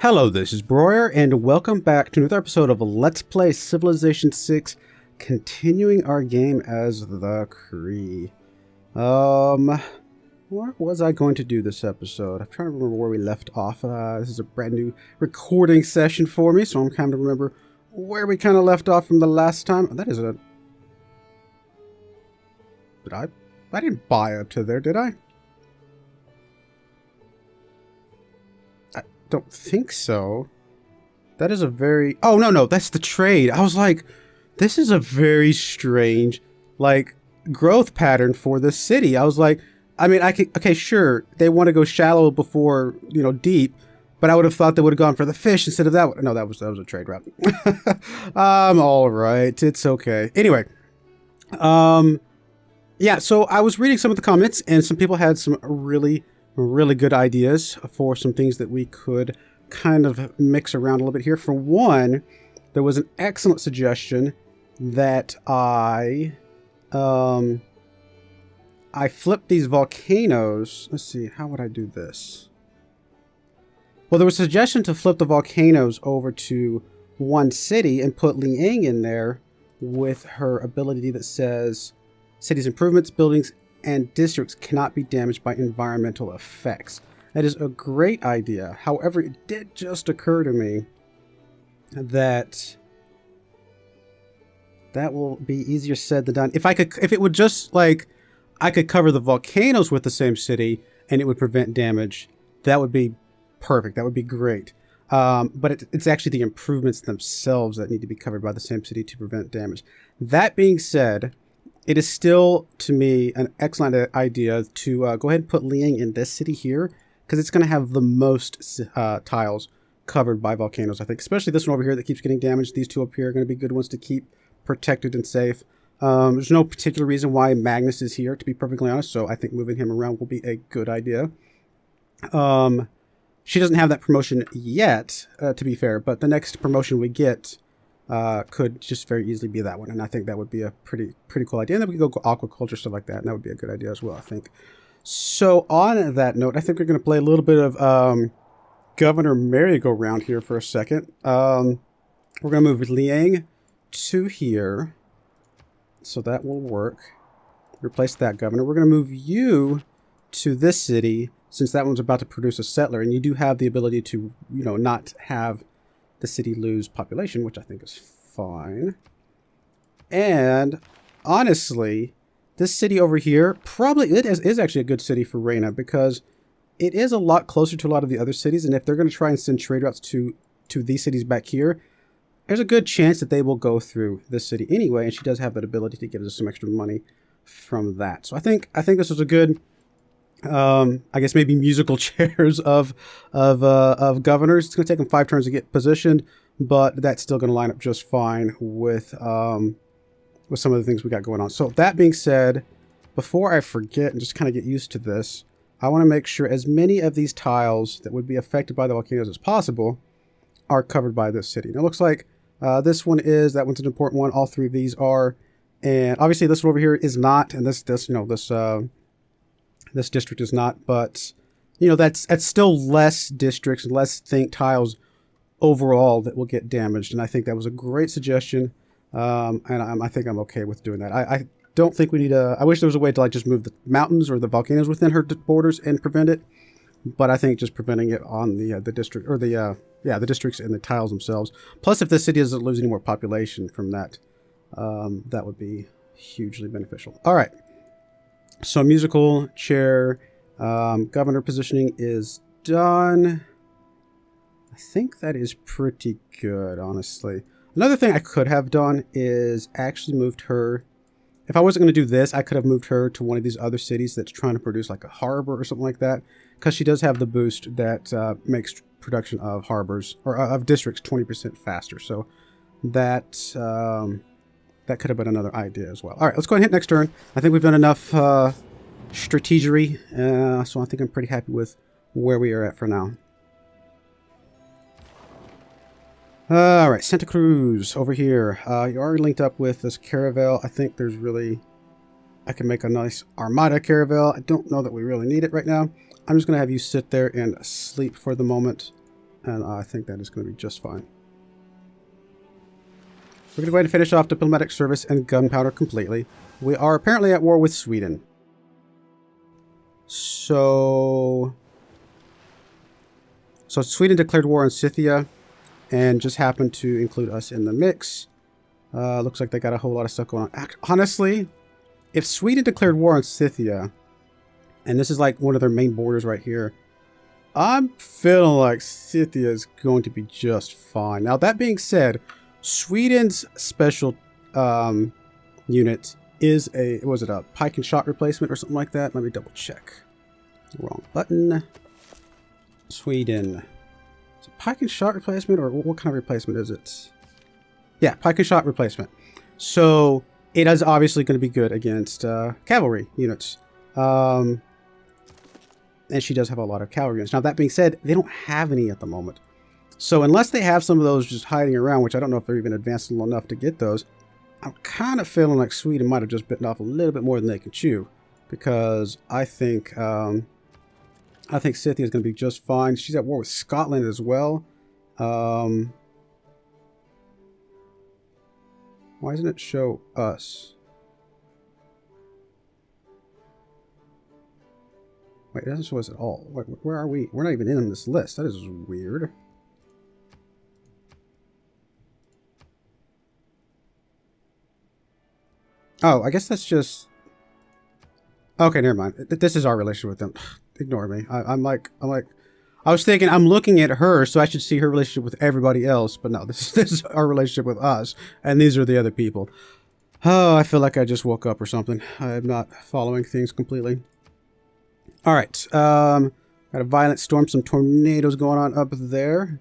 Hello, this is Broyar, and welcome back to another episode of Let's Play Civilization 6, continuing our game as the Cree. What was I going to do this episode? I'm trying to remember where we left off. This is a brand new recording session for me, so I'm trying to remember where we kind of left off from the last time. That is a... I didn't buy up to there, did I? Don't think so. That is a very... Oh, no, that's the trade. I was like, this is a very strange, like, growth pattern for this city. I was like, I mean, I could... Okay, sure, they want to go shallow before, you know, deep, but I would have thought they would have gone for the fish instead of that one. No, that was a trade route. All right. It's okay. Anyway, yeah, so I was reading some of the comments, and some people had some really good ideas for some things that we could kind of mix around a little bit here. For one, there was an excellent suggestion that I flipped these volcanoes. Let's see, how would I do this? Well, there was a suggestion to flip the volcanoes over to one city and put Liang in there with her ability that says cities improvements, buildings, and districts cannot be damaged by environmental effects. That is a great idea. However, it did just occur to me that that will be easier said than done. If it would just, like, I could cover the volcanoes with the same city and it would prevent damage, that would be perfect. That would be great. But it's actually the improvements themselves that need to be covered by the same city to prevent damage. That being said, it is still, to me, an excellent idea to go ahead and put Liang in this city here, because it's going to have the most tiles covered by volcanoes, I think. Especially this one over here that keeps getting damaged. These two up here are going to be good ones to keep protected and safe. There's no particular reason why Magnus is here, to be perfectly honest, so I think moving him around will be a good idea. She doesn't have that promotion yet, to be fair, but the next promotion we get could just very easily be that one, and I think that would be a pretty cool idea. And then we could go aquaculture, stuff like that, and that would be a good idea as well, I think. So on that note, I think we're going to play a little bit of Governor Merry-Go-Round here for a second. We're going to move Liang to here, so that will work. Replace that governor. We're going to move you to this city, since that one's about to produce a settler, and you do have the ability to, you know, not have the city lose population, which I think is fine. And honestly, this city over here, probably it is actually a good city for Reina, because it is a lot closer to a lot of the other cities, and if they're going to try and send trade routes to these cities back here, there's a good chance that they will go through this city anyway, and she does have that ability to give us some extra money from that. So I think this is a good, I guess maybe musical chairs of governors. It's going to take them 5 turns to get positioned, but that's still going to line up just fine with some of the things we got going on. So that being said, before I forget and just kind of get used to this, I want to make sure as many of these tiles that would be affected by the volcanoes as possible are covered by this city. And it looks like this one is, that one's an important one. All 3 of these are, and obviously this one over here is not, and this district is not, but you know, that's still less districts, less tiles overall that will get damaged, and I think that was a great suggestion, and I think I'm okay with doing that. I don't think we need I wish there was a way to, like, just move the mountains or the volcanoes within her borders and prevent it, but I think just preventing it on the district, or the districts and the tiles themselves. Plus, if the city doesn't lose any more population from that, that would be hugely beneficial. All right. So musical chair, governor positioning is done. I think that is pretty good, honestly. Another thing I could have done is actually moved her. If I wasn't going to do this, I could have moved her to one of these other cities that's trying to produce like a harbor or something like that, because she does have the boost that makes production of harbors, or of districts, 20% faster. So that could have been another idea as well. All right, let's go ahead and hit next turn. I think we've done enough strategery, so I think I'm pretty happy with where we are at for now. All right, Santa Cruz over here. You already linked up with this caravel. I think there's really... I can make a nice Armada caravel. I don't know that we really need it right now. I'm just going to have you sit there and sleep for the moment. And I think that is going to be just fine. We're going to go ahead and finish off diplomatic service and gunpowder completely. We are apparently at war with Sweden. So Sweden declared war on Scythia and just happened to include us in the mix. Looks like they got a whole lot of stuff going on. Honestly, if Sweden declared war on Scythia, and this is like one of their main borders right here, I'm feeling like Scythia is going to be just fine. Now, that being said, Sweden's special unit is was it a pike and shot replacement or something like that? Let me double check. Wrong button. Sweden. Is it pike and shot replacement, or what kind of replacement is it? Yeah, pike and shot replacement. So it is obviously going to be good against cavalry units. And she does have a lot of cavalry units. Now, that being said, they don't have any at the moment. So unless they have some of those just hiding around, which I don't know if they're even advanced enough to get those, I'm kind of feeling like Sweden might have just bitten off a little bit more than they can chew. Because I think Scythia is going to be just fine. She's at war with Scotland as well. Why doesn't it show us? Wait, it doesn't show us at all. Wait, where are we? We're not even in this list. That is weird. Oh, I guess that's just... Okay, never mind. This is our relationship with them. Ignore me. I'm like... I was thinking I'm looking at her, so I should see her relationship with everybody else. But no, this is our relationship with us. And these are the other people. Oh, I feel like I just woke up or something. I'm not following things completely. Alright. Got a violent storm, some tornadoes going on up there.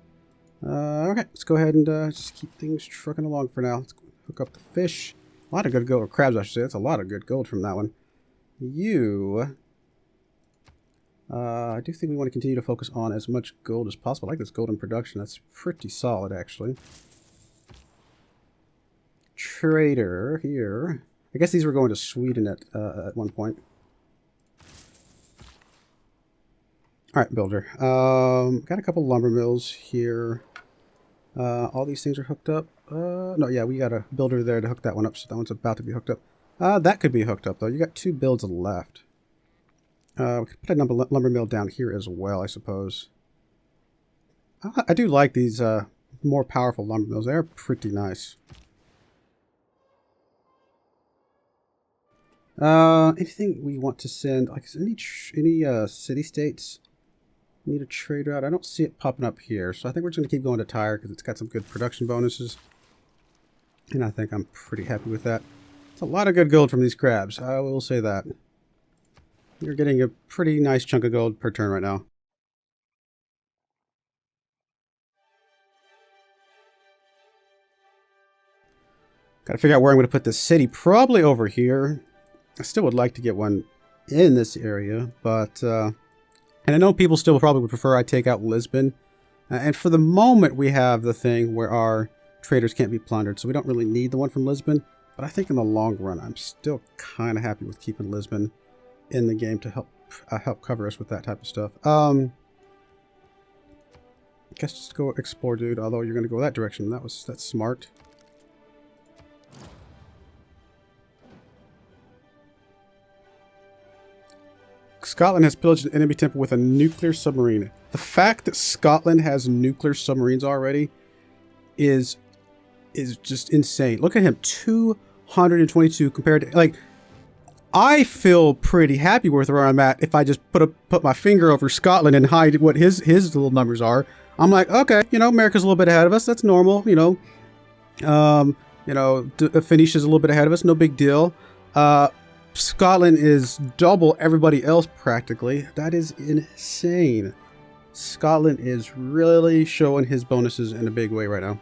Okay, let's go ahead and just keep things trucking along for now. Let's hook up the fish. A lot of good gold, or crabs I should say. That's a lot of good gold from that one. I do think we want to continue to focus on as much gold as possible. I like this gold in production. That's pretty solid, actually. Trader here. I guess these were going to Sweden at one point. Alright, builder. Got a couple lumber mills here. All these things are hooked up. No, yeah, we got a builder there to hook that one up, so that one's about to be hooked up. That could be hooked up, though. You got 2 builds left. We could put a lumber mill down here as well, I suppose. I do like these more powerful lumber mills. They're pretty nice. Anything we want to send? Like, is any city-states need a trade route? I don't see it popping up here, so I think we're just going to keep going to Tyre because it's got some good production bonuses. And I think I'm pretty happy with that. It's a lot of good gold from these crabs. I will say that. You're getting a pretty nice chunk of gold per turn right now. Got to figure out where I'm going to put this city. Probably over here. I still would like to get one in this area, but... and I know people still probably would prefer I take out Lisbon. And for the moment, we have the thing where our traders can't be plundered, so we don't really need the one from Lisbon. But I think in the long run, I'm still kind of happy with keeping Lisbon in the game to help cover us with that type of stuff. I guess just go explore, dude. Although you're going to go that direction, that's smart. Scotland has pillaged an enemy temple with a nuclear submarine. The fact that Scotland has nuclear submarines already is just insane. Look at him, 222 compared to, like, I feel pretty happy with where I'm at if I just put my finger over Scotland and hide what his little numbers are. I'm like, okay, you know, America's a little bit ahead of us. That's normal, you know. Phoenicia's a little bit ahead of us. No big deal. Scotland is double everybody else practically. That is insane. Scotland is really showing his bonuses in a big way right now.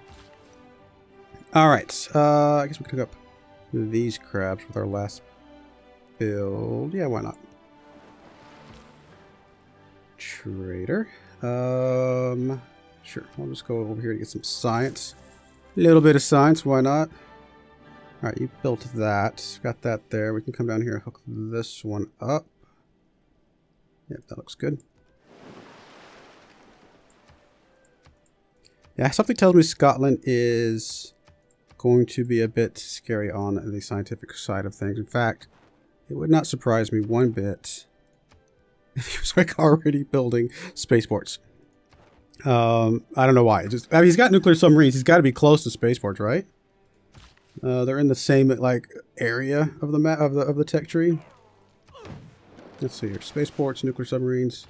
Alright, I guess we can hook up these crabs with our last build. Yeah, why not? Trader. Sure, I'll just go over here to get some science. A little bit of science, why not? Alright, you built that. Got that there. We can come down here and hook this one up. Yep, that looks good. Yeah, something tells me Scotland is going to be a bit scary on the scientific side of things. In fact, it would not surprise me one bit if he was like already building spaceports. I don't know why. I mean, he's got nuclear submarines. He's got to be close to spaceports, right? They're in the same like area of the map of the tech tree. Let's see here. Spaceports, nuclear submarines.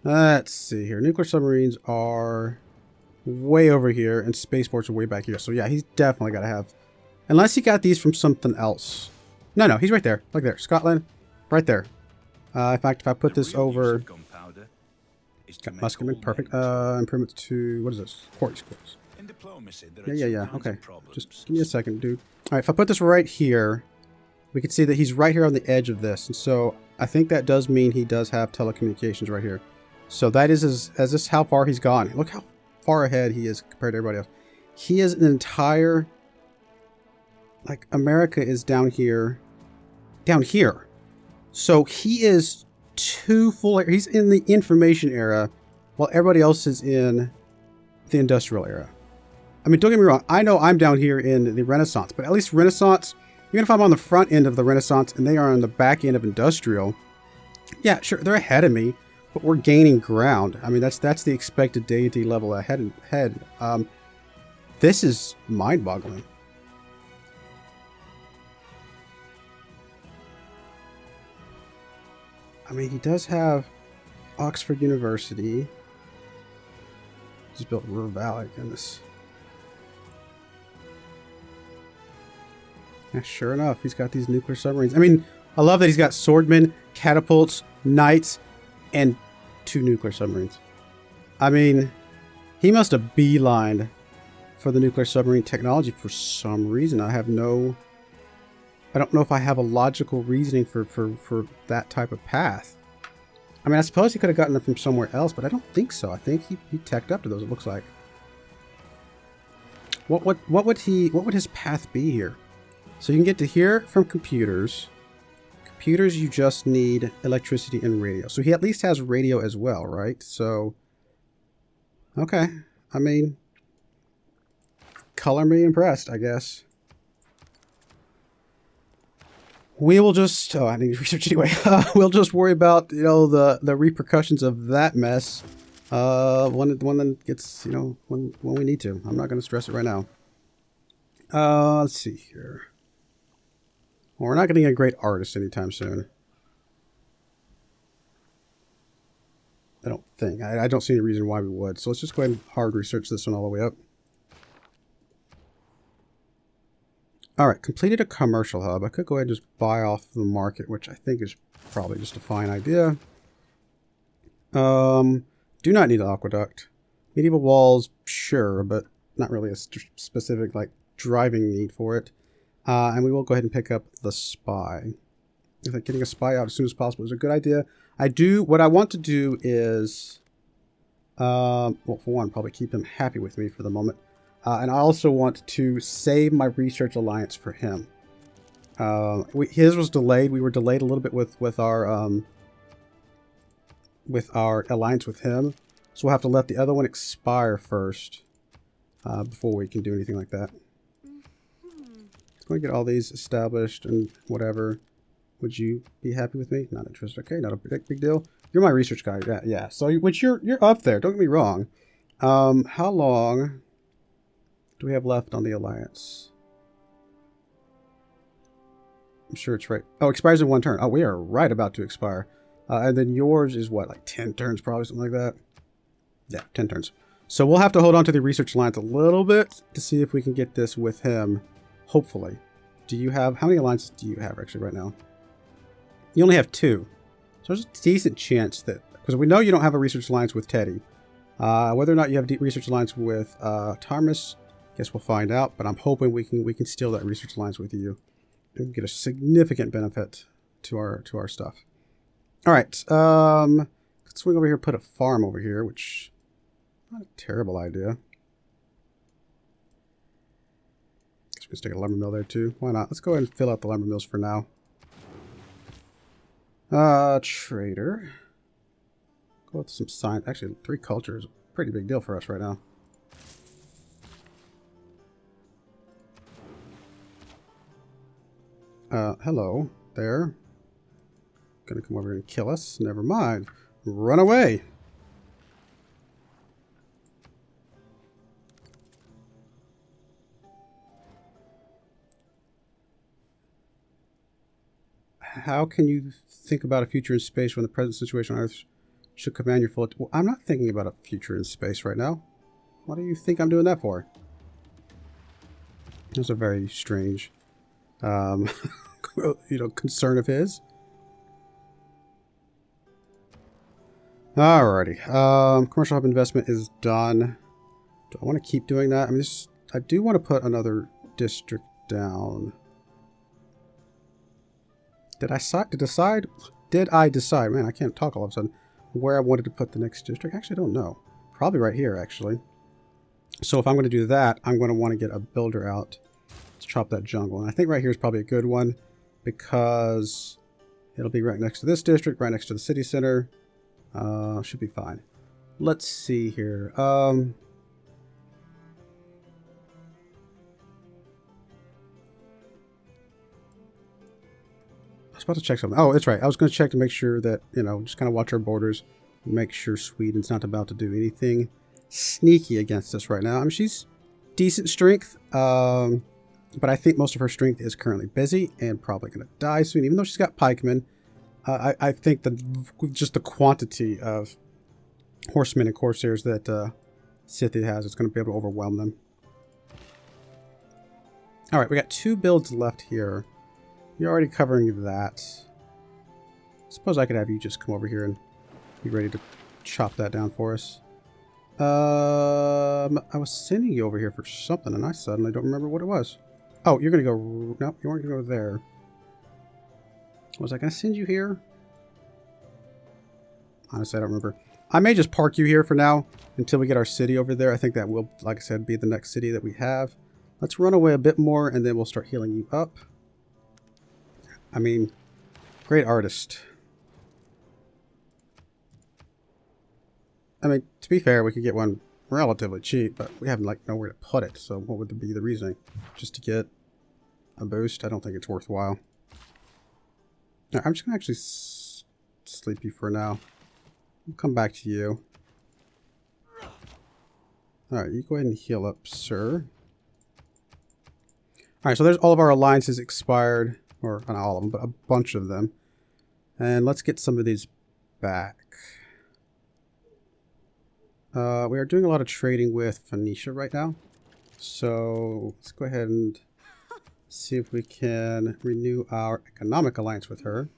Let's see here. Nuclear submarines are way over here, and spaceports are way back here. So yeah, he's definitely got to have, unless he got these from something else. No, he's right there. Look there, Scotland, right there. In fact, if I put this over, got Muskeman, perfect. Improvements to, what is this? Quartz scores. Yeah. Okay, just give me a second, dude. All right, if I put this right here, we can see that he's right here on the edge of this, and so I think that does mean he does have telecommunications right here. So that is as this how far he's gone. Look how far ahead he is compared to everybody else. He is an entire, like, America is down here. So he is two full, he's in the information era while everybody else is in the industrial era. I mean, don't get me wrong. I know I'm down here in the Renaissance, but at least Renaissance, even if I'm on the front end of the Renaissance and they are on the back end of industrial, yeah, sure, they're ahead of me, but we're gaining ground. I mean, that's the expected deity level ahead. This is mind-boggling. I mean, he does have Oxford University. He's built River Valley, goodness. Yeah, sure enough, he's got these nuclear submarines. I mean, I love that he's got swordmen, catapults, knights, and 2 nuclear submarines. I mean, he must have beelined for the nuclear submarine technology for some reason. I don't know if I have a logical reasoning for that type of path. I mean, I suppose he could have gotten them from somewhere else, but I don't think so. I think he teched up to those, it looks like. What would his path be here? So you can get to here from computers. Computers, you just need electricity and radio. So he at least has radio as well, right? So, okay. I mean, color me impressed, I guess. We will just, I need to research anyway. We'll just worry about, the repercussions of that mess when it gets, when we need to. I'm not going to stress it right now. Let's see here. Well, we're not getting a great artist anytime soon. I don't think. I don't see any reason why we would. So let's just go ahead and hard research this one all the way up. All right, completed a commercial hub. I could go ahead and just buy off the market, which I think is probably just a fine idea. Do not need an aqueduct. Medieval walls, sure, but not really a specific like driving need for it. And we will go ahead and pick up the spy. I think getting a spy out as soon as possible is a good idea. What I want to do is, well, for one, probably keep him happy with me for the moment. And I also want to save my research alliance for him. His was delayed. We were delayed a little bit with our alliance with him. So we'll have to let the other one expire first before we can do anything like that. Let's go and get all these established and whatever. Would you be happy with me? Not interested. Okay, not a big deal. You're my research guy. Yeah. So which you're up there. Don't get me wrong. How long do we have left on the alliance? I'm sure it's right. Oh, expires in 1 turn. Oh, we are right about to expire. And then yours is what, like 10 turns, probably something like that. Yeah, 10 turns. So we'll have to hold on to the research alliance a little bit to see if we can get this with him. Hopefully. How many alliances do you have actually right now? You only have 2. So there's a decent chance that, because we know you don't have a research alliance with Teddy. Whether or not you have a research alliance with Tarmus, guess we'll find out. But I'm hoping we can steal that research alliance with you and get a significant benefit to our stuff. All right, let's swing over here, put a farm over here, which not a terrible idea. Guess we can stick a lumber mill there too. Why not? Let's go ahead and fill out the lumber mills for now. Trader. Go with some science. Actually, 3 cultures. pretty big deal for us right now. Hello there. Gonna come over here and kill us. Never mind. Run away. How can you think about a future in space when the present situation on Earth should command your full... Well, I'm not thinking about a future in space right now. What do you think I'm doing that for? That's a very strange, you know, concern of his. Alrighty. Commercial hub investment is done. Do I want to keep doing that? I mean, I do want to put another district down. Did I decide? Man, I can't talk all of a sudden. Where I wanted to put the next district? Actually, I don't know. Probably right here, actually. So if I'm going to do that, I'm going to want to get a builder out to chop that jungle. And I think right here is probably a good one because it'll be right next to this district, right next to the city center. Should be fine. Let's see here. I was about to check something. Oh, that's right. I was going to check to make sure that, you know, just kind of watch our borders. Make sure Sweden's not about to do anything sneaky against us right now. I mean, she's decent strength, but I think most of her strength is currently busy and probably going to die soon, even though she's got pikemen. I think that just the quantity of horsemen and corsairs that Scythia has is going to be able to overwhelm them. All right, we got 2 builds left here. You're already covering that. Suppose I could have you just come over here and be ready to chop that down for us. I was sending you over here for something, and I suddenly don't remember what it was. Oh, you're going to go... Nope, you weren't going to go there. Was I going to send you here? Honestly, I don't remember. I may just park you here for now until we get our city over there. I think that will, like I said, be the next city that we have. Let's run away a bit more, and then we'll start healing you up. I mean, great artist. I mean, to be fair, we could get one relatively cheap, but we have like nowhere to put it. So what would be the reasoning? Just to get a boost? I don't think it's worthwhile. Right, I'm just going to actually sleep you for now. We'll come back to you. Alright, you go ahead and heal up, sir. Alright, so there's all of our alliances expired. Or not all of them, but a bunch of them. And let's get some of these back. We are doing a lot of trading with Phoenicia right now. So let's go ahead and see if we can renew our economic alliance with her.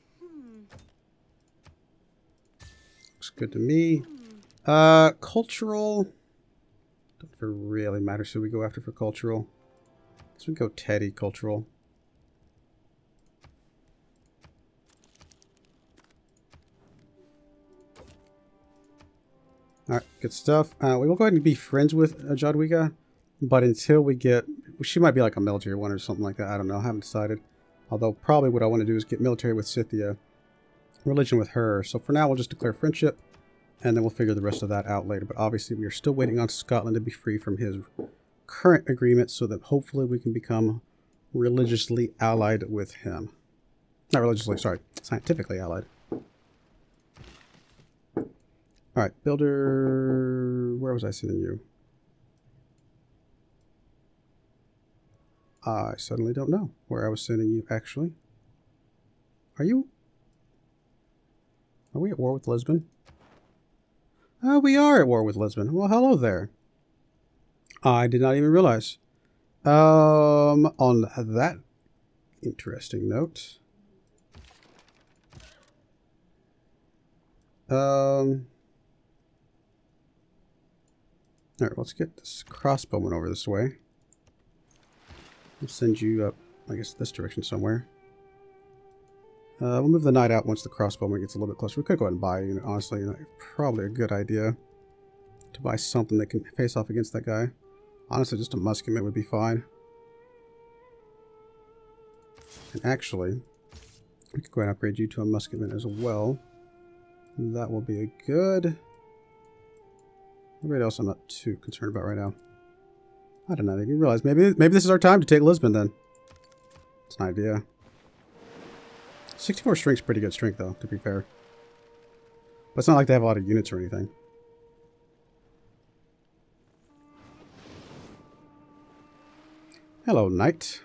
Looks good to me. Cultural. Don't really matter who we go after for cultural. So we go Teddy cultural. Alright, good stuff. We will go ahead and be friends with Jadwiga, but until we get... She might be like a military one or something like that. I don't know. I haven't decided. Although probably what I want to do is get military with Scythia, religion with her. So for now, we'll just declare friendship, and then we'll figure the rest of that out later. But obviously, we are still waiting on Scotland to be free from his current agreement so that hopefully we can become religiously allied with him. Not religiously, sorry. Scientifically allied. Alright, builder... Where was I sending you? I suddenly don't know where I was sending you, actually. Are we at war with Lisbon? Oh, we are at war with Lisbon. Well, hello there. I did not even realize. On that interesting note... Alright, let's get this crossbowman over this way. We'll send you up, I guess, this direction somewhere. We'll move the knight out once the crossbowman gets a little bit closer. We could go ahead and buy, you know, honestly, probably a good idea to buy something that can face off against that guy. Honestly, just a musketman would be fine. And actually, we could go ahead and upgrade you to a musketman as well. That will be a good... Everybody else I'm not too concerned about right now. I don't know. I didn't realize maybe this is our time to take Lisbon then. It's an idea. 64 strength's pretty good strength though, to be fair. But it's not like they have a lot of units or anything. Hello, knight.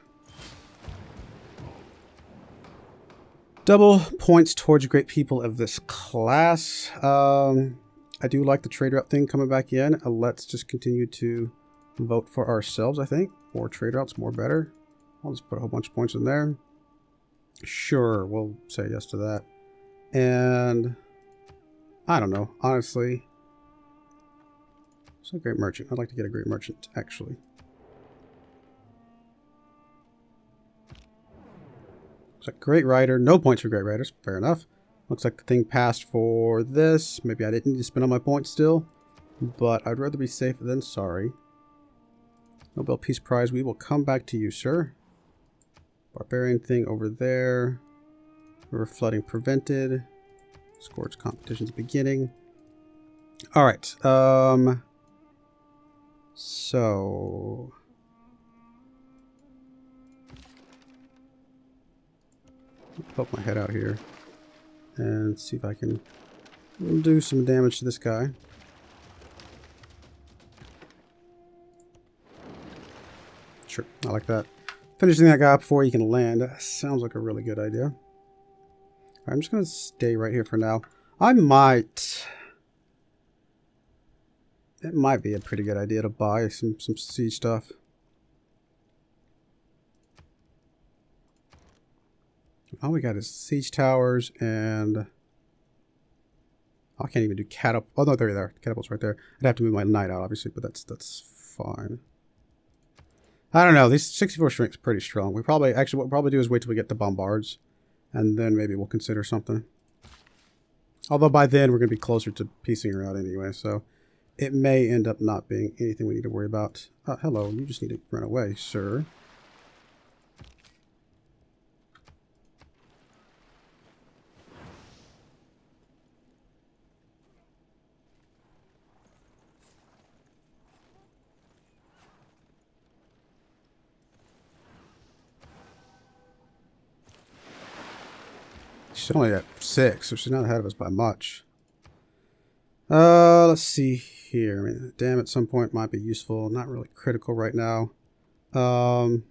Double points towards great people of this class. I do like the trader up thing coming back in. Let's just continue to vote for ourselves, I think. More trader outs, more better. I'll just put a whole bunch of points in there. Sure, we'll say yes to that. And I don't know, honestly. It's a great merchant. I'd like to get a great merchant, actually. Looks like great rider. No points for great riders. Fair enough. Looks like the thing passed for this. Maybe I didn't need to spend all my points still. But I'd rather be safe than sorry. Nobel Peace Prize. We will come back to you, sir. Barbarian thing over there. River flooding prevented. Scourge competition's beginning. Alright. So... poke my head out here and see if I can do some damage to this guy. Sure, I like that. Finishing that guy up before he can land sounds like a really good idea. I'm just going to stay right here for now. It might be a pretty good idea to buy some siege stuff. All we got is siege towers and... I can't even do catapult. Oh no, there. Catapult's right there. I'd have to move my knight out, obviously, but that's fine. I don't know. These 64 strength's pretty strong. What we'll probably do is wait till we get the bombards, and then maybe we'll consider something. Although by then we're going to be closer to piecing her out anyway, so it may end up not being anything we need to worry about. Hello, you just need to run away, sir. She's only at 6, so she's not ahead of us by much. Let's see here. I mean, damn, at some point might be useful. Not really critical right now. I'm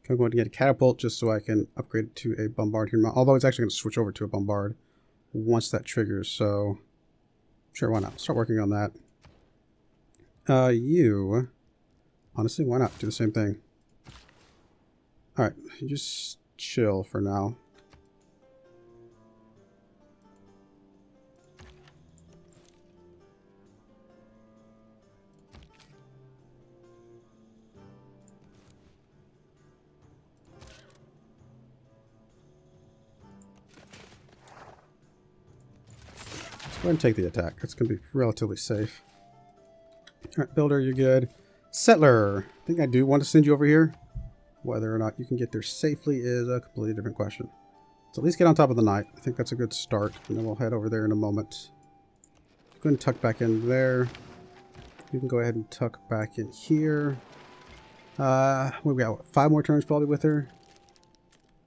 going to get a catapult just so I can upgrade it to a bombard here. Although it's actually going to switch over to a bombard once that triggers. So, sure, why not? Start working on that. You, honestly, why not? Do the same thing. All right, you just chill for now. Let's go ahead and take the attack. It's going to be relatively safe. All right, builder, you're good. Settler, I think I do want to send you over here. Whether or not you can get there safely is a completely different question. So at least get on top of the knight. I think that's a good start. And then we'll head over there in a moment. Go ahead and tuck back in there. You can go ahead and tuck back in here. We've got what, 5 more turns probably with her.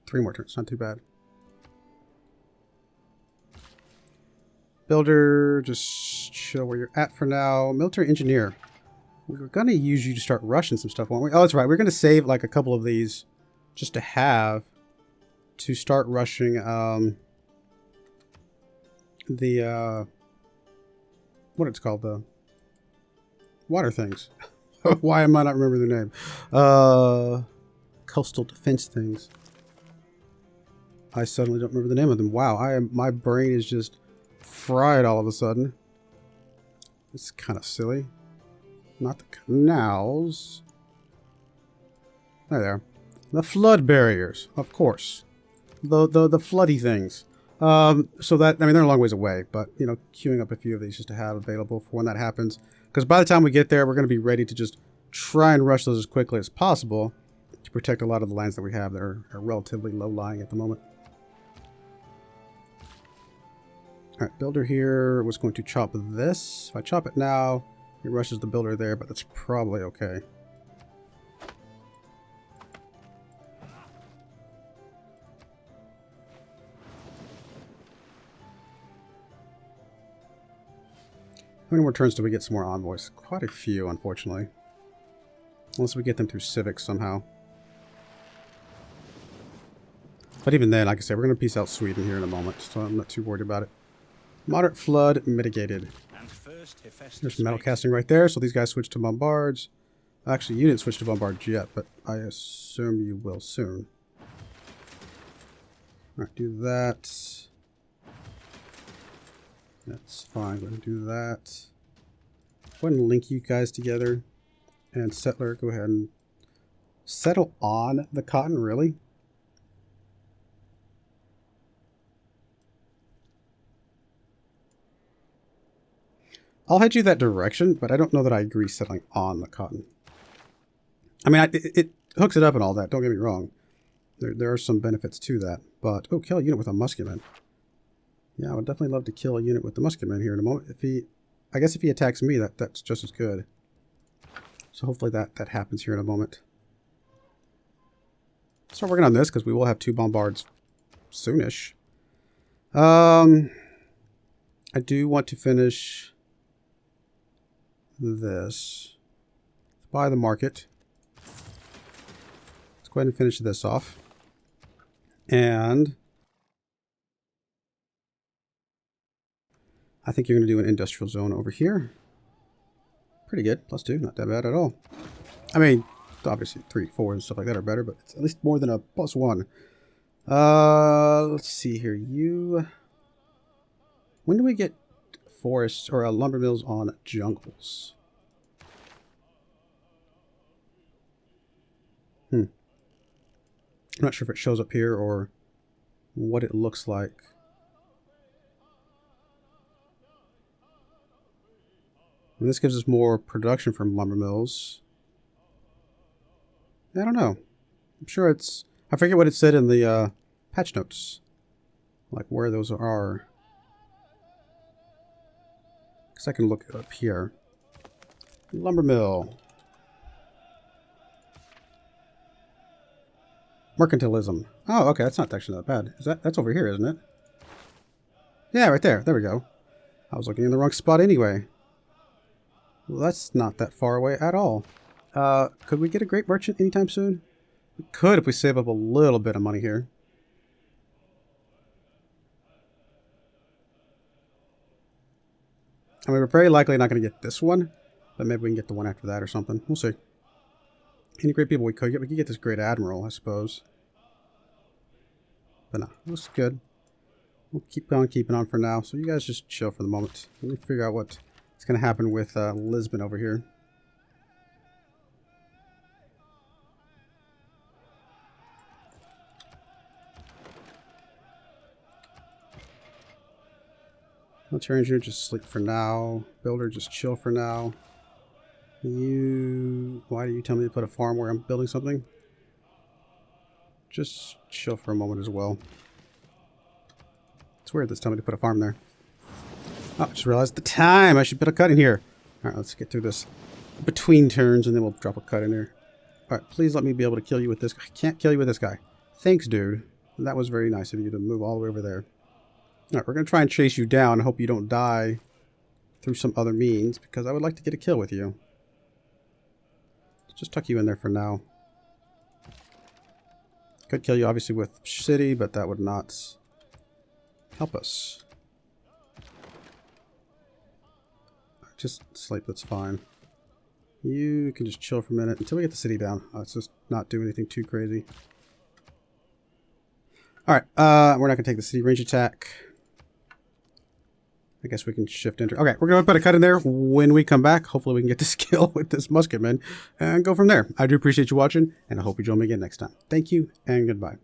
3 more turns, not too bad. Builder, just chill where you're at for now. Military engineer. We were going to use you to start rushing some stuff, weren't we? Oh, that's right. We're going to save like a couple of these just to have to start rushing what it's called, the water things. Why am I not remembering their name? Coastal defense things. I suddenly don't remember the name of them. Wow, my brain is just fried all of a sudden. It's kind of silly. Not the canals. There. The flood barriers, of course. The floody things. So that, I mean, they're a long ways away, but, you know, queuing up a few of these just to have available for when that happens. Because by the time we get there, we're going to be ready to just try and rush those as quickly as possible to protect a lot of the lands that we have that are relatively low-lying at the moment. Alright, builder here was going to chop this. If I chop it now, it rushes the builder there, but that's probably okay. How many more turns do we get some more envoys? Quite a few, unfortunately. Unless we get them through civics somehow. But even then, like I said, we're going to peace out Sweden here in a moment, so I'm not too worried about it. Moderate flood mitigated. There's metal casting right there, so these guys switch to bombards. Actually, you didn't switch to bombards yet, but I assume you will soon. Alright, do that. That's fine, go ahead and do that. Go ahead and link you guys together. And settler, go ahead and settle on the cotton, really? I'll head you that direction, but I don't know that I agree settling on the cotton. I mean, it hooks it up and all that, don't get me wrong. There are some benefits to that, but... Oh, kill a unit with a musketman. Yeah, I would definitely love to kill a unit with the musketman here in a moment. I guess if he attacks me, that's just as good. So hopefully that happens here in a moment. Start working on this, because we will have 2 bombards soonish. I do want to finish... this. Buy the market. Let's go ahead and finish this off. And I think you're going to do an industrial zone over here. Pretty good. +2. Not that bad at all. I mean, obviously 3, 4 and stuff like that are better, but it's at least more than a +1. Let's see here. When do we get forests or lumber mills on jungles? I'm not sure if it shows up here or what it looks like. And this gives us more production from lumber mills. I don't know. I'm sure it's... I forget what it said in the patch notes. Like where those are. Because I can look it up here. Lumber mill. Mercantilism. Oh, okay. That's not actually that bad. That's over here, isn't it? Yeah, right there. There we go. I was looking in the wrong spot anyway. Well, that's not that far away at all. Could we get a great merchant anytime soon? We could if we save up a little bit of money here. I mean, we're very likely not going to get this one, but maybe we can get the one after that or something. We'll see. Any great people we could get? We could get this great admiral, I suppose. But no, looks good. We'll keep on keeping on for now. So you guys just chill for the moment. Let me figure out what's going to happen with Lisbon over here. Military engineer, just sleep for now. Builder, just chill for now. Why do you tell me to put a farm where I'm building something? Just chill for a moment as well. It's weird that's telling me to put a farm there. Oh, I just realized the time. I should put a cut in here. Alright, let's get through this between turns and then we'll drop a cut in there. Alright, please let me be able to kill you with this. I can't kill you with this guy. Thanks, dude. That was very nice of you to move all the way over there. Alright, we're going to try and chase you down and hope you don't die through some other means, because I would like to get a kill with you. Let's just tuck you in there for now. Could kill you, obviously, with city, but that would not help us. Just sleep, that's fine. You can just chill for a minute until we get the city down. Let's just not do anything too crazy. Alright, we're not going to take the city range attack. I guess we can shift enter. Okay, we're going to put a cut in there when we come back. Hopefully we can get this kill with this musketman and go from there. I do appreciate you watching, and I hope you join me again next time. Thank you, and goodbye.